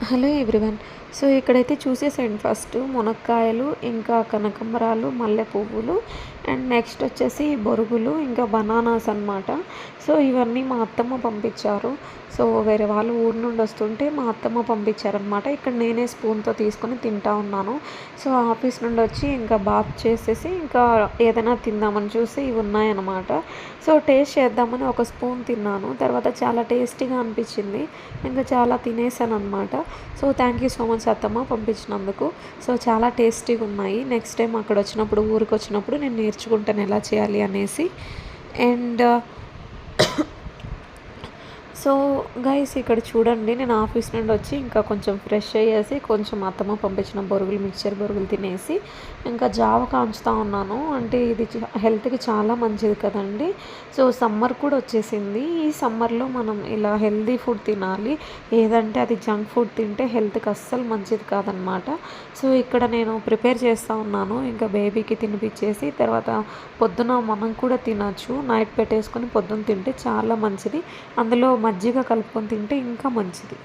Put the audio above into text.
Hello everyone. So, ఇక్కడైతే చూసేసేయండి first మునక్కాయలు, ఇంకా కనకంబరాలు, మల్లె పువ్వులు అండ్ నెక్స్ట్ వచ్చేసి బొరుగులు, ఇంకా బనానాస్ అనమాట. సో, ఇవన్నీ మా అత్తమ్మ పంపించారు. సో, వేరే వాళ్ళు ఊరు నుండి వస్తుంటే మా అత్తమ్మ పంపించారనమాట. ఇక్కడ నేనే స్పూన్‌తో తీసుకొని తింటా ఉన్నాను. సో, ఆఫీస్ నుండి వచ్చి ఇంకా బాత్ చేసేసి ఇంకా ఏదైనా తిందామని చూసి ఇవి ఉన్నాయన్నమాట. సో, టేస్ట్ చేద్దామని ఒక స్పూన్ తిన్నాను. తర్వాత చాలా టేస్టీగా అనిపించింది. ఇంకా చాలా తినేసాననమాట. So thank you so much అత్తమ్మ పంపించినందుకు. సో చాలా టేస్టీగా ఉన్నాయి. నెక్స్ట్ టైం అక్కడ వచ్చినప్పుడు ఊరికి వచ్చినప్పుడు నేను నేర్చుకుంటాను ఎలా చేయాలి అనేసి. అండ్ సో గైస్ ఇక్కడ చూడండి, నేను ఆఫీస్ నుండి వచ్చి ఇంకా కొంచెం ఫ్రెష్ అయ్యేసి కొంచెం అత్తమ్మ పంపించిన బొరుగులు, మిక్చర్ బొరుగులు తినేసి ఇంకా జావ కాంచుతా ఉన్నాను. అంటే ఇది హెల్త్కి చాలా మంచిది కదండి. సో సమ్మర్ కూడా వచ్చేసింది. ఈ సమ్మర్లో మనం ఇలా హెల్తీ ఫుడ్ తినాలి. ఏదంటే అది జంక్ ఫుడ్ తింటే హెల్త్కి అస్సలు మంచిది కాదనమాట. సో ఇక్కడ నేను ప్రిపేర్ చేస్తూ ఉన్నాను. ఇంకా బేబీకి తినిపించేసి తర్వాత పొద్దున మనం కూడా తినచ్చు. నైట్ పెట్టేసుకొని పొద్దున తింటే చాలా మంచిది. అందులో మజ్జిగ కలుపుకొని తింటే ఇంకా మంచిది.